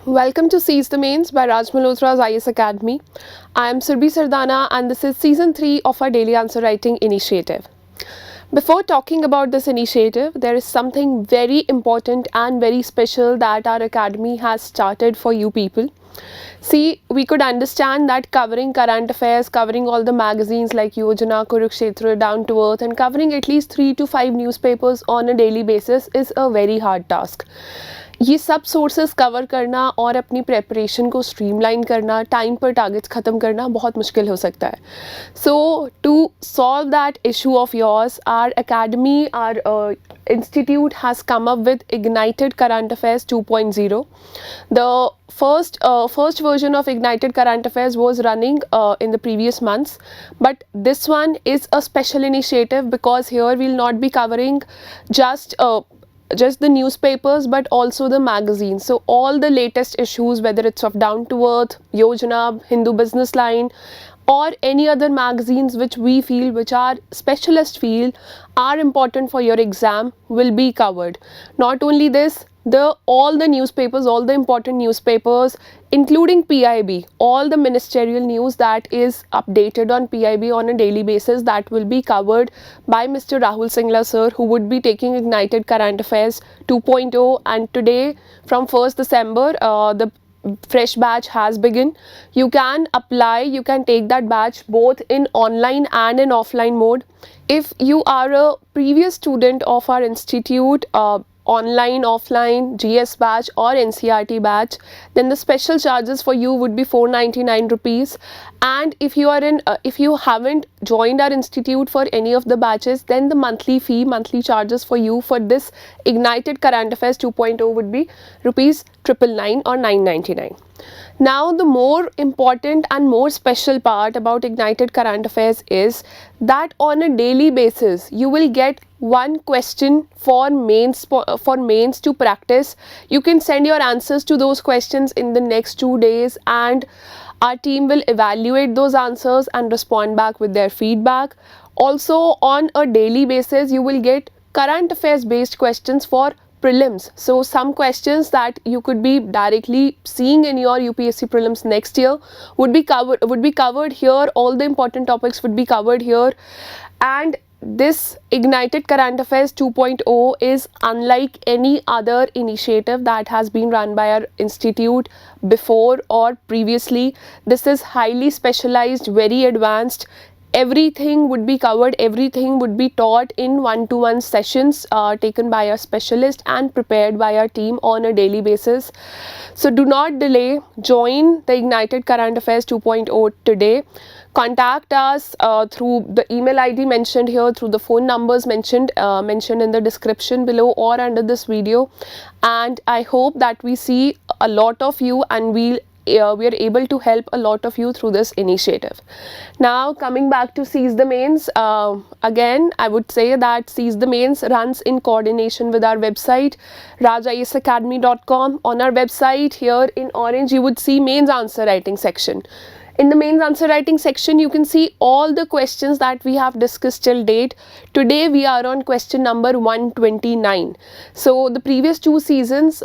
Welcome to Seize the Mains by Malhotra's IS Academy. I am Surbhi Sardana and this is Season 3 of our Daily Answer Writing Initiative. Before talking about this initiative, there is something very important and very special that our academy has started for you people. See, we could understand that covering current affairs, covering all the magazines like Yojana, Kurukshetra, Down to Earth and covering at least 3 to 5 newspapers on a daily basis is a very hard task. ये सब sources cover करना और अपनी preparation को streamline करना, time पर targets ख़त्म करना बहुत मुश्किल हो सकता है. So to solve that issue of yours, our academy, our institute has come up with Ignited Current Affairs 2.0. The first version of Ignited Current Affairs was running in the previous months, but this one is a special initiative because here we'll not be covering just the newspapers but also the magazines. So all the latest issues, whether it's of Down to Earth, Yojana, Hindu Business Line or any other magazines which we feel, which our specialists feel are important for your exam, will be covered. Not only this, all the newspapers, all the important newspapers, including PIB, all the ministerial news that is updated on PIB on a daily basis, that will be covered by Mr. Rahul Singla sir, who would be taking Ignited Current Affairs 2.0. And today, from 1st December, the fresh batch has begun. You can apply, you can take that batch both in online and in offline mode. If you are a previous student of our institute, online, offline, GS batch or NCRT batch, then the special charges for you would be 499 rupees. And if you are if you haven't joined our institute for any of the batches, then the monthly charges for you for this Ignited Current Affairs 2.0 would be rupees 999 or 999. Now, the more important and more special part about Ignited Current Affairs is that on a daily basis, you will get one question for mains to practice. You can send your answers to those questions in the next 2 days and our team will evaluate those answers and respond back with their feedback. Also, on a daily basis, you will get current affairs based questions for prelims. So some questions that you could be directly seeing in your UPSC prelims next year would be covered here. All the important topics would be covered here. And this Ignited Current Affairs 2.0 is unlike any other initiative that has been run by our institute before or previously. This is highly specialized, very advanced. Everything would be covered, everything would be taught in one-to-one sessions taken by our specialist and prepared by our team on a daily basis. So do not delay, join the Ignited Current Affairs 2.0 today. Contact us through the email ID mentioned here, through the phone numbers mentioned in the description below or under this video. And I hope that we see a lot of you and we are able to help a lot of you through this initiative. Now, coming back to Seize the Mains, again I would say that Seize the Mains runs in coordination with our website rajisacademy.com. On our website here in orange you would see mains answer writing section. In the mains answer writing section, you can see all the questions that we have discussed till date. Today we are on question number 129. So the previous 2 seasons,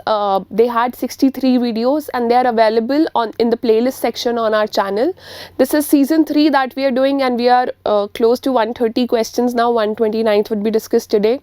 they had 63 videos and they are available in the playlist section on our channel. This is season 3 that we are doing and we are close to 130 questions now. 129th would be discussed today.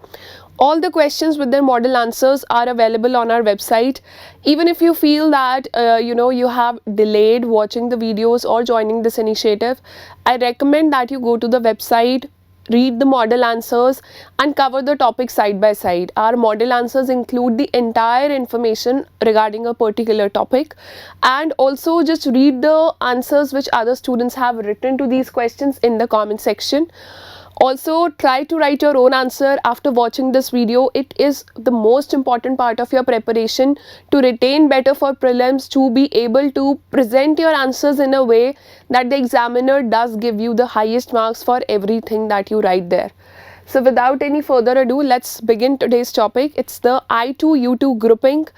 All the questions with their model answers are available on our website. Even if you feel that you have delayed watching the videos or joining this initiative, I recommend that you go to the website, read the model answers and cover the topic side by side. Our model answers include the entire information regarding a particular topic, and also just read the answers which other students have written to these questions in the comment section. Also, try to write your own answer after watching this video. It is the most important part of your preparation to retain better for prelims, to be able to present your answers in a way that the examiner does give you the highest marks for everything that you write there. So without any further ado, let's begin today's topic. It's the I2U2 grouping,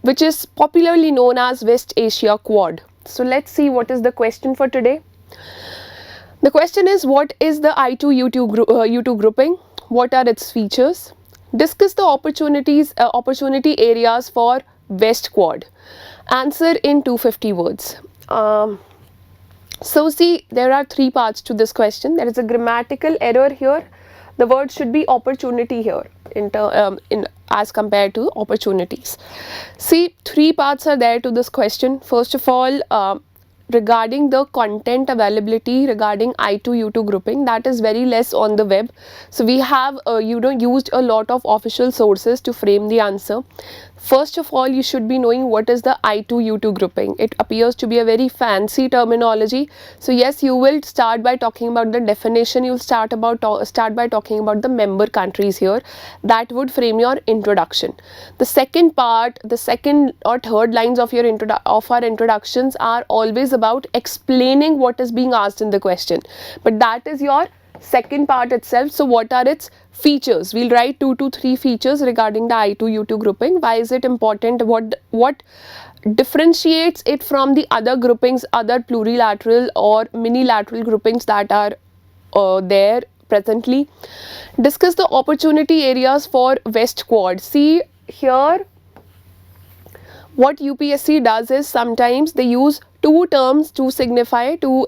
which is popularly known as West Asia Quad. So let's see what is the question for today. The question is, what is the I2U2 grouping? What are its features? Discuss the opportunity areas for West Quad? Answer in 250 words. So see, there are three parts to this question. There is a grammatical error here. The word should be opportunity here as compared to opportunities. See, three parts are there to this question. First of all, regarding the content availability regarding I2U2 grouping, that is very less on the web. So we have used a lot of official sources to frame the answer. First of all, you should be knowing what is the I2U2 grouping. It appears to be a very fancy terminology. So yes, you will start by talking about the definition. You'll start by talking about the member countries here. That would frame your introduction. The second part, the second or third lines of our introductions are always about explaining what is being asked in the question. But that is your second part itself. So what are its features? We'll write 2 to 3 features regarding the I2U2 grouping. Why is it important? What differentiates it from the other groupings, other plurilateral or minilateral groupings that are there presently? Discuss the opportunity areas for West Quad. See here, what UPSC does is sometimes they use two terms to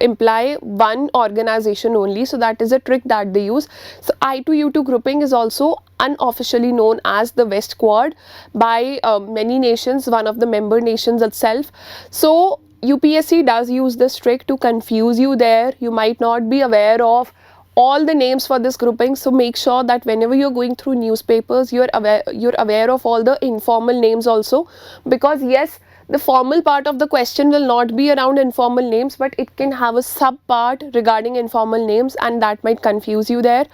imply one organization only. So that is a trick that they use. So I2U2 grouping is also unofficially known as the West Quad by many nations, one of the member nations itself. So UPSC does use this trick to confuse you there. You might not be aware of all the names for this grouping, so make sure that whenever you're going through newspapers, you're aware of all the informal names also, because yes, the formal part of the question will not be around informal names, but it can have a sub part regarding informal names, and that might confuse you there.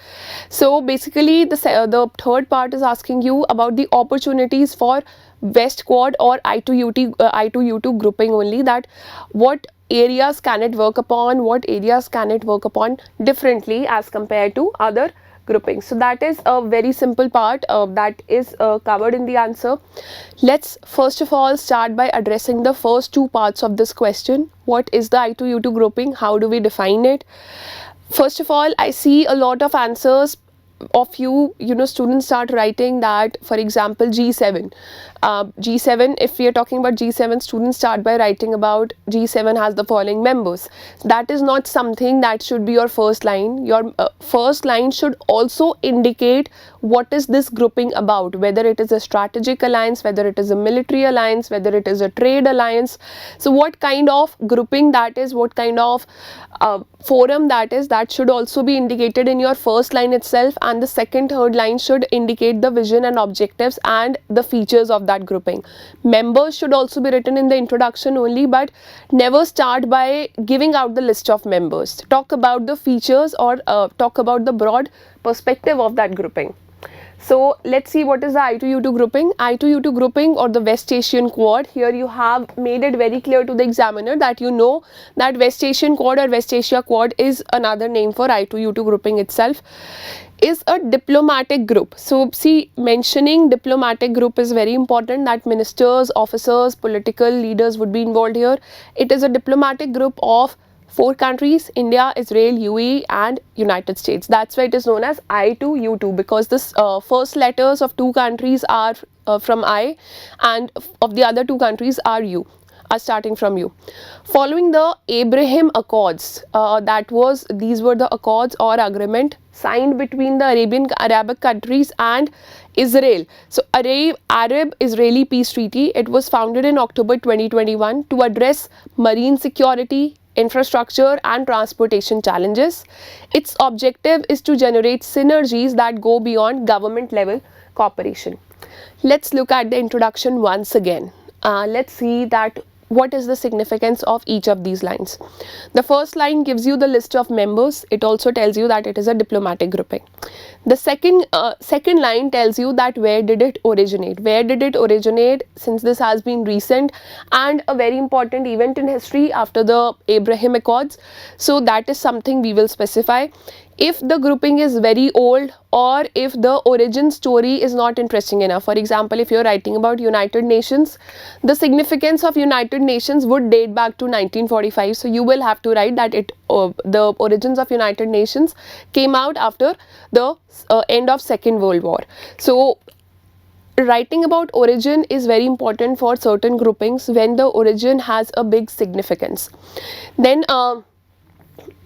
So basically the third part is asking you about the opportunities for West Quad or I2U2 grouping only, that what areas can it work upon, what areas can it work upon differently as compared to other groupings. So that is a very simple part that is covered in the answer. Let's first of all start by addressing the first two parts of this question. What is the I2U2 grouping? How do we define it? First of all, I see a lot of answers of students start writing that, for example, G7. If we are talking about G7, students start by writing about G7 has the following members. That is not something that should be your first line. Your first line should also indicate what is this grouping about, whether it is a strategic alliance, whether it is a military alliance, whether it is a trade alliance. So what kind of grouping that is, what kind of forum that is, that should also be indicated in your first line itself, and the second, third line should indicate the vision and objectives and the features of that grouping. Members should also be written in the introduction only, but never start by giving out the list of members. Talk about the features or talk about the broad perspective of that grouping. So let's see what is the I2U2 grouping. I2U2 grouping or the West Asian Quad. Here you have made it very clear to the examiner that you know that West Asian Quad or West Asia Quad is another name for I2U2 grouping itself. Is a diplomatic group. So see, mentioning diplomatic group is very important, that ministers, officers, political leaders would be involved here. It is a diplomatic group of 4 countries: India, Israel, UAE and United States. That's why it is known as I2U2, because this first letters of 2 countries are from I, and of the other 2 countries are U, are starting from U. Following the Abraham Accords, these were the accords or agreement signed between the Arabic countries and Israel. So Arab-Israeli Peace Treaty, it was founded in October 2021 to address marine security, infrastructure and transportation challenges. Its objective is to generate synergies that go beyond government level cooperation. Let's look at the introduction once again. Let's see that what is the significance of each of these lines. The first line gives you the list of members. It also tells you that it is a diplomatic grouping. The second line tells you that where did it originate. Where did it originate, since this has been recent and a very important event in history after the Abraham Accords. So that is something we will specify. If the grouping is very old or if the origin story is not interesting enough. For example, if you are writing about United Nations, the significance of United Nations would date back to 1945. So you will have to write that the origins of United Nations came out after the end of Second World War. So writing about origin is very important for certain groupings when the origin has a big significance. Then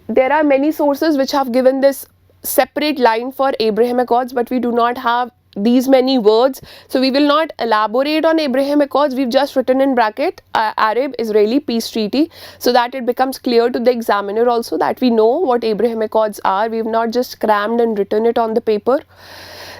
there are many sources which have given this separate line for Abraham Accords, but we do not have these many words, so we will not elaborate on Abraham Accords. We've just written in bracket Arab-Israeli peace treaty, so that it becomes clear to the examiner also that we know what Abraham Accords are. We've not just crammed and written it on the paper.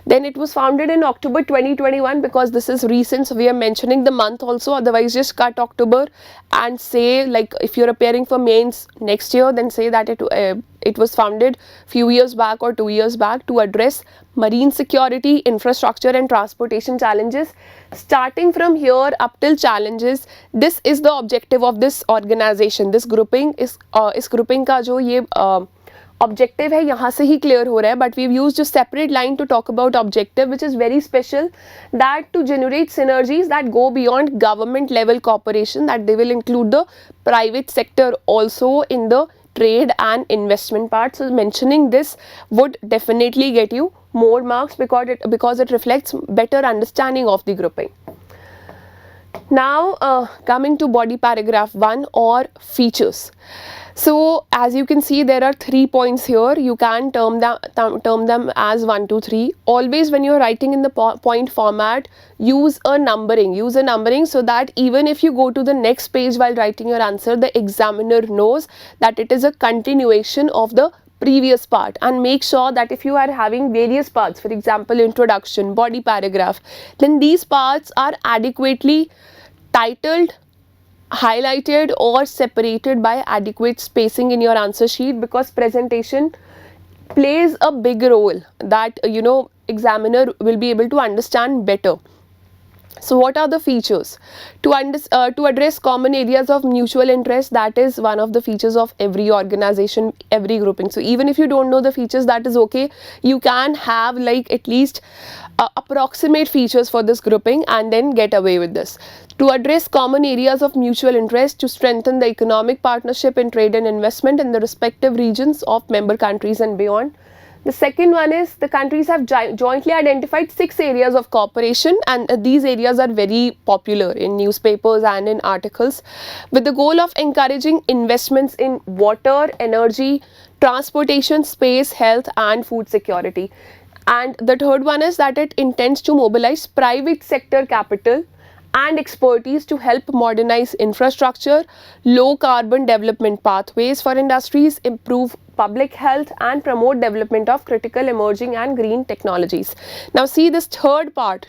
Then it was founded in October 2021, because this is recent, so we are mentioning the month also, otherwise just cut October and say, like, if you're appearing for mains next year, then say that it was founded few years back or 2 years back to address marine security, infrastructure and transportation challenges. Starting from here up till challenges, this is the objective of this organization. This grouping is इस grouping का जो ये objective है यहाँ से ही clear हो रहा है, but we've used a separate line to talk about objective, which is very special, that to generate synergies that go beyond government level cooperation, that they will include the private sector also in the trade and investment part. So mentioning this would definitely get you more marks because it reflects better understanding of the grouping. Now coming to body paragraph 1 or features. So as you can see, there are 3 points here. You can term them as 1, 2, 3. Always when you are writing in the point format, use a numbering so that even if you go to the next page while writing your answer, the examiner knows that it is a continuation of the previous part. And make sure that if you are having various parts, for example introduction, body paragraph, then these parts are adequately titled, highlighted or separated by adequate spacing in your answer sheet, because presentation plays a big role that examiner will be able to understand better. So what are the features? To address common areas of mutual interest, that is one of the features of every organization, every grouping. So even if you don't know the features, that is okay. You can have like at least approximate features for this grouping and then get away with this. To address common areas of mutual interest, to strengthen the economic partnership in trade and investment in the respective regions of member countries and beyond. The second one is the countries have jointly identified 6 areas of cooperation, and these areas are very popular in newspapers and in articles, with the goal of encouraging investments in water, energy, transportation, space, health and food security. And the third one is that it intends to mobilize private sector capital and expertise to help modernize infrastructure, low carbon development pathways for industries, improve public health and promote development of critical emerging and green technologies. Now see this third part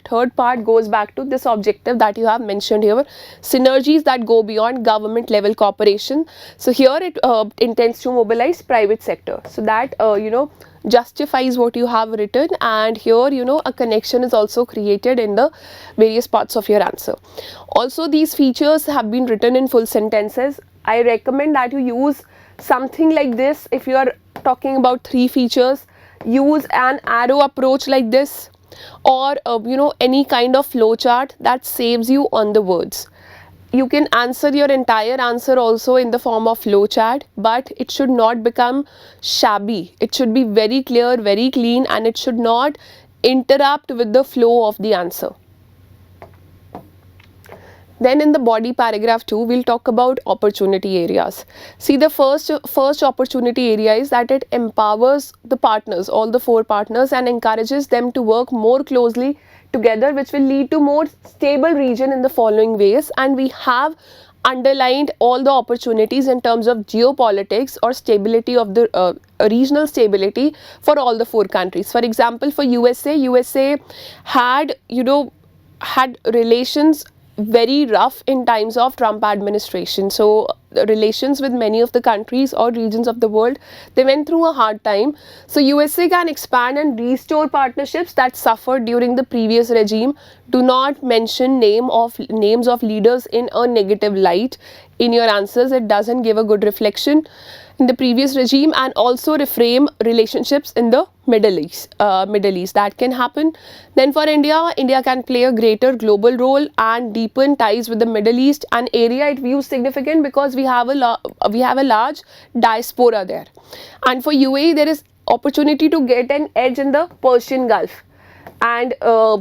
goes back to this objective that you have mentioned here, synergies that go beyond government level cooperation. So here it intends to mobilize private sector, so that justifies what you have written, and here a connection is also created in the various parts of your answer. Also these features have been written in full sentences. I recommend that you use something like this. If you are talking about 3 features, use an arrow approach like this, or any kind of flow chart that saves you on the words. You can answer your entire answer also in the form of flow chart, but it should not become shabby. It should be very clear, very clean, and it should not interrupt with the flow of the answer. Then in the body paragraph 2, we'll talk about opportunity areas. See, the first opportunity area is that it empowers the partners, all the 4 partners, and encourages them to work more closely together, which will lead to more stable region in the following ways. And we have underlined all the opportunities in terms of geopolitics or stability of the regional stability for all the 4 countries. For example, for USA had had relations very rough in times of Trump administration. So the relations with many of the countries or regions of the world, they went through a hard time. So USA can expand and restore partnerships that suffered during the previous regime. Do not mention names of leaders in a negative light in your answers. It doesn't give a good reflection in the previous regime, and also reframe relationships in the Middle East. That can happen. Then for India can play a greater global role and deepen ties with the Middle East, an area it views significant because we have a large diaspora there. And for UAE, there is opportunity to get an edge in the Persian Gulf. And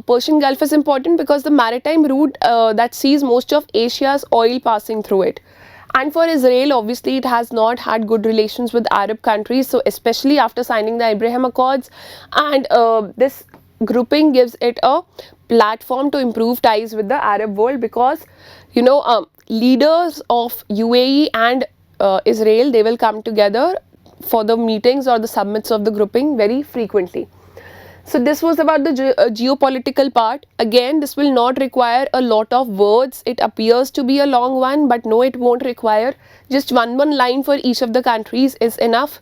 Persian Gulf is important because the maritime route that sees most of Asia's oil passing through it. And for Israel, obviously, it has not had good relations with Arab countries. So, especially after signing the Abraham Accords, and this grouping gives it a platform to improve ties with the Arab world, because leaders of UAE and Israel, they will come together for the meetings or the summits of the grouping very frequently. So this was about the geopolitical part. Again, this will not require a lot of words. It appears to be a long one, but no, it won't require. Just one line for each of the countries is enough.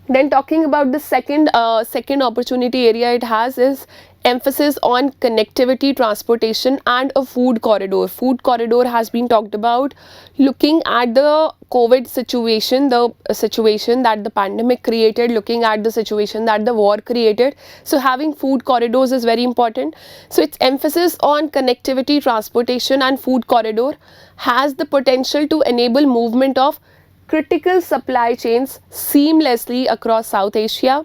Then talking about the second opportunity area it has is emphasis on connectivity, transportation, and a food corridor. Food corridor has been talked about, looking at the COVID situation, the situation that the pandemic created, looking at the situation that the war created. So having food corridors is very important. So its emphasis on connectivity, transportation, and food corridor has the potential to enable movement of critical supply chains seamlessly across South Asia,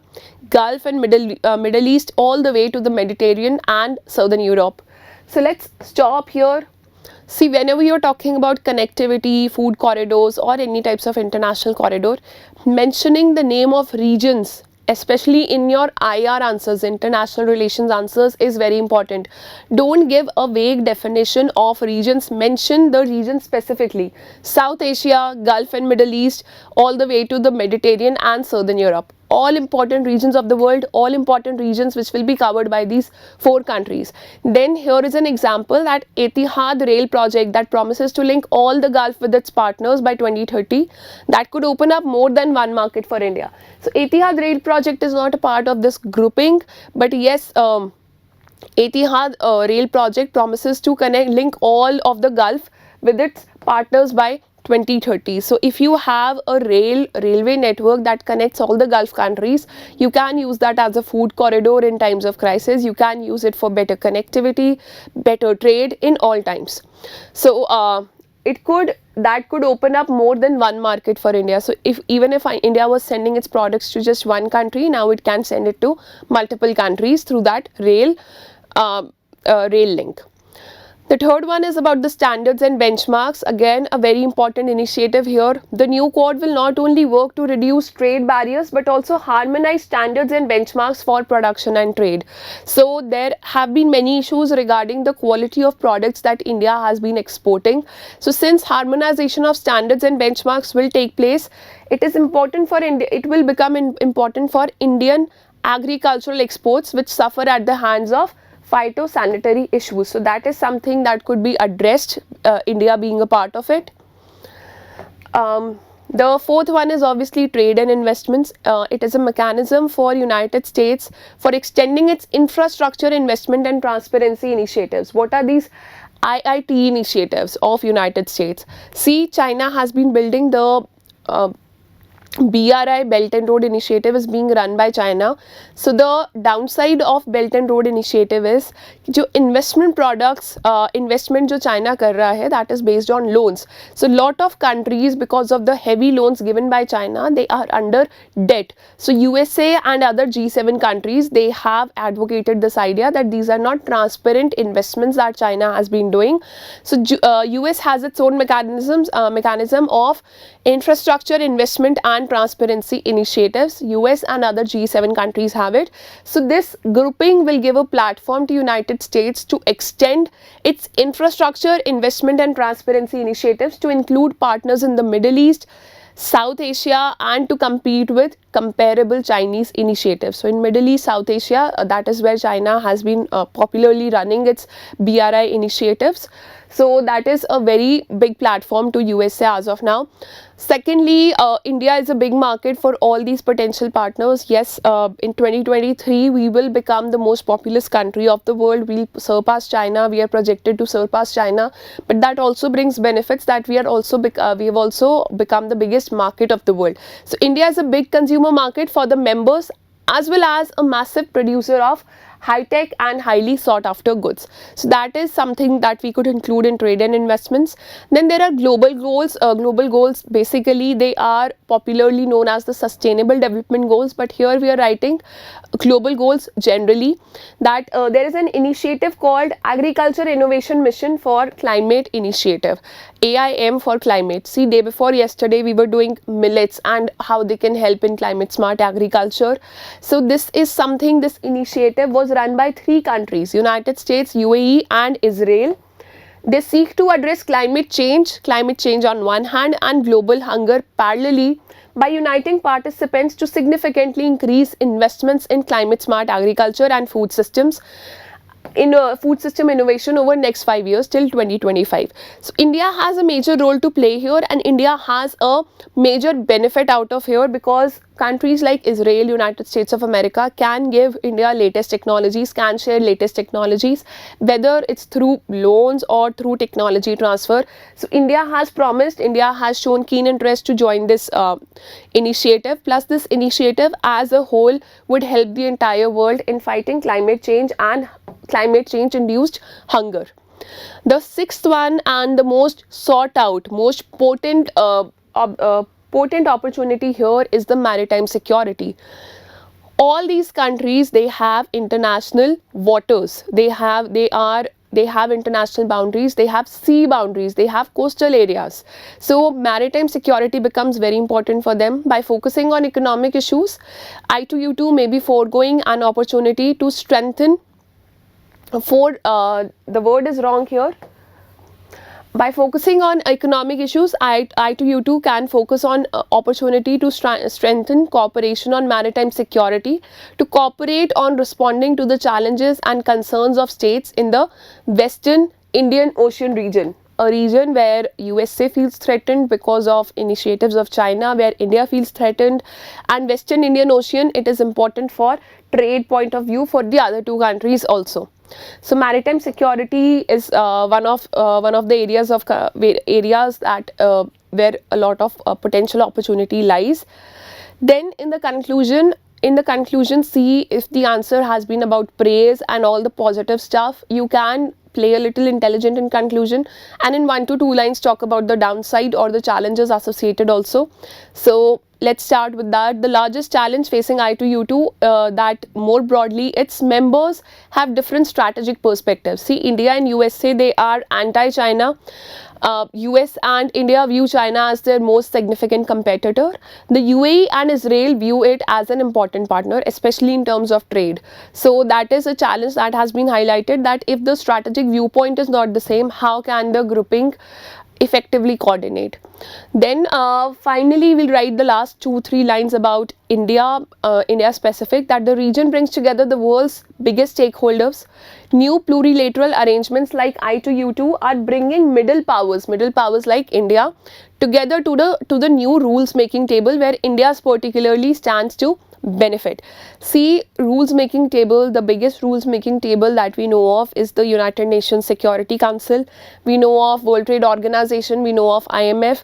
Gulf and Middle East, all the way to the Mediterranean and Southern Europe. So let's stop here. See, whenever you're talking about connectivity, food corridors, or any types of international corridor, mentioning the name of regions, especially in your IR answers, international relations answers, is very important. Don't give a vague definition of regions. Mention the region specifically. South Asia, Gulf and Middle East, all the way to the Mediterranean and Southern Europe. All important regions of the world, all important regions which will be covered by these 4 countries. Then here is an example, that Etihad rail project that promises to link all the Gulf with its partners by 2030. That could open up more than one market for India. So Etihad rail project is not a part of this grouping, but yes, Etihad rail project promises to link all of the Gulf with its partners by 2030. So if you have a railway network that connects all the Gulf countries, you can use that as a food corridor in times of crisis. You can use it for better connectivity, better trade in all times. So that could open up more than one market for India. So even if India was sending its products to just one country, now it can send it to multiple countries through that rail link. The third one is about the standards and benchmarks. Again, a very important initiative here. The new code will not only work to reduce trade barriers, but also harmonize standards and benchmarks for production and trade. So there have been many issues regarding the quality of products that India has been exporting. So since harmonization of standards and benchmarks will take place, it is important for India. It will become important for Indian agricultural exports, which suffer at the hands of phytosanitary issues. So that is something that could be addressed, India being a part of it. The fourth one is obviously trade and investments. It is a mechanism for United States for extending its infrastructure investment and transparency initiatives. What are these IIT initiatives of United States? See, China has been building the BRI, Belt and Road Initiative, is being run by China. So the downside of Belt and Road Initiative is जो investment products, investment जो China कर रहा है, that is based on loans. So lot of countries, because of the heavy loans given by China, they are under debt. So USA and other G7 countries, they have advocated this idea that these are not transparent investments that China has been doing. So US has its own mechanism of infrastructure investment and transparency initiatives. US and other G7 countries have it. So this grouping will give a platform to United States to extend its infrastructure investment and transparency initiatives to include partners in the Middle East, South Asia, and to compete with comparable Chinese initiatives. So in Middle East, South Asia, that is where China has been popularly running its BRI initiatives. So that is a very big platform to USA as of now. Secondly, India is a big market for all these potential partners. Yes, in 2023, we will become the most populous country of the world. We'll surpass China. We are projected to surpass China. But that also brings benefits that we have also become the biggest market of the world. So India is a big consumer market for the members, as well as a massive producer of high-tech and highly sought-after goods. So that is something that we could include in trade and investments. Then there are global goals. Global goals, basically they are popularly known as the Sustainable Development Goals, but here we are writing global goals generally. That there is an initiative called Agriculture Innovation Mission for Climate Initiative, AIM for climate. See, day before yesterday we were doing millets and how they can help in climate smart agriculture. So this is something, this initiative was run by 3 countries, United States, UAE and Israel. They seek to address climate change on one hand, and global hunger parallelly, by uniting participants to significantly increase investments in climate smart agriculture and food systems, in food system innovation over next 5 years till 2025. So India has a major role to play here, and India has a major benefit out of here, because countries like Israel, United States of America can give India latest technologies, can share latest technologies, whether it's through loans or through technology transfer. So India has promised, India has shown keen interest to join this initiative. Plus, this initiative as a whole would help the entire world in fighting climate change and climate change induced hunger. The 6th one and the most sought out, most potent opportunity here is the maritime security. All these countries, they have international waters, they have international boundaries, they have sea boundaries, they have coastal areas. So maritime security becomes very important for them. By focusing on economic issues, I2U2 may be foregoing an opportunity to strengthen the word is wrong here. By focusing on economic issues, I2U2 can focus on opportunity to strengthen cooperation on maritime security, to cooperate on responding to the challenges and concerns of states in the Western Indian Ocean region, a region where USA feels threatened because of initiatives of China, where India feels threatened, and Western Indian Ocean, it is important for trade point of view for the other 2 countries also. So maritime security is one of the areas that where a lot of potential opportunity lies. Then in the conclusion, see if the answer has been about praise and all the positive stuff. You can play a little intelligent in conclusion, and in 1 to 2 lines talk about the downside or the challenges associated also. So let's start with that. The largest challenge facing I2U2, that more broadly, its members have different strategic perspectives. See, India and USA, they are anti-China. US and India view China as their most significant competitor. The UAE and Israel view it as an important partner, especially in terms of trade. So that is a challenge that has been highlighted, that if the strategic viewpoint is not the same, how can the grouping effectively coordinate? Then finally we'll write the last 2-3 lines about India, India specific, that the region brings together the world's biggest stakeholders. New plurilateral arrangements like I2U2 are bringing middle powers like India together to the new rules making table, where India particularly stands to benefit. See, rules making table, the biggest rules making table that we know of is the United Nations Security Council. We know of World Trade Organization, we know of IMF.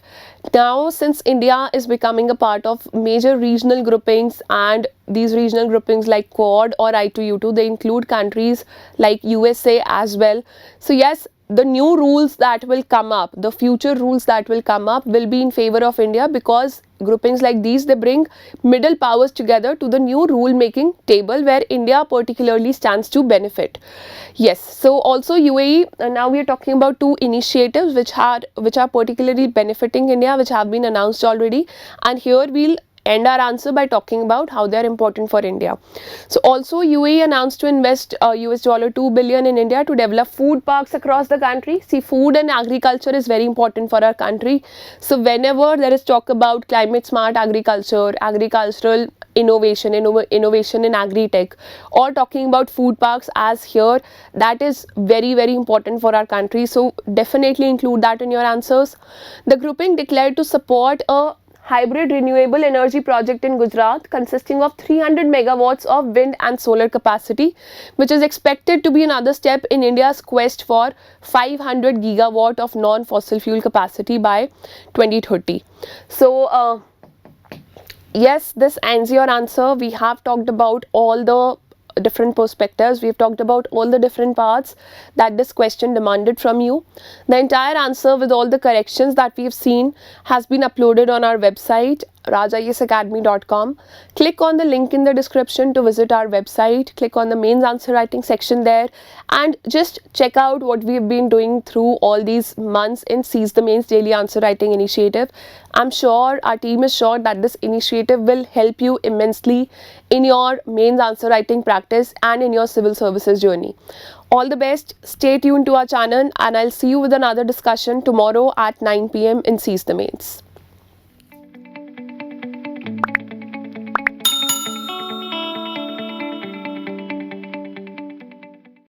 Now, since India is becoming a part of major regional groupings, and these regional groupings like Quad or I2U2, they include countries like USA as well. So yes, the new rules that will come up, the future rules that will come up will be in favor of India, because groupings like these, they bring middle powers together to the new rule making table, where India particularly stands to benefit. Yes, so also UAE, now we are talking about 2 initiatives which are particularly benefiting India, which have been announced already, and here we'll end our answer by talking about how they are important for India. So also UAE announced to invest US $2 billion in India to develop food parks across the country. See, food and agriculture is very important for our country. So whenever there is talk about climate smart agriculture, agricultural innovation in agri-tech, or talking about food parks as here, that is very, very important for our country. So definitely include that in your answers. The grouping declared to support a hybrid renewable energy project in Gujarat consisting of 300 megawatts of wind and solar capacity, which is expected to be another step in India's quest for 500 gigawatt of non-fossil fuel capacity by 2030. So yes, this ends your answer. We have talked about all the different perspectives. We've talked about all the different parts that this question demanded from you. The entire answer with all the corrections that we've seen has been uploaded on our website, rajisacademy.com. Click on the link in the description to visit our website. Click on the mains answer writing section there and just check out what we've been doing through all these months in Seize the Mains Daily Answer Writing Initiative. I'm sure, our team is sure that this initiative will help you immensely in your mains answer writing practice and in your civil services journey. All the best. Stay tuned to our channel and I'll see you with another discussion tomorrow at 9 p.m. in Seize the Mains.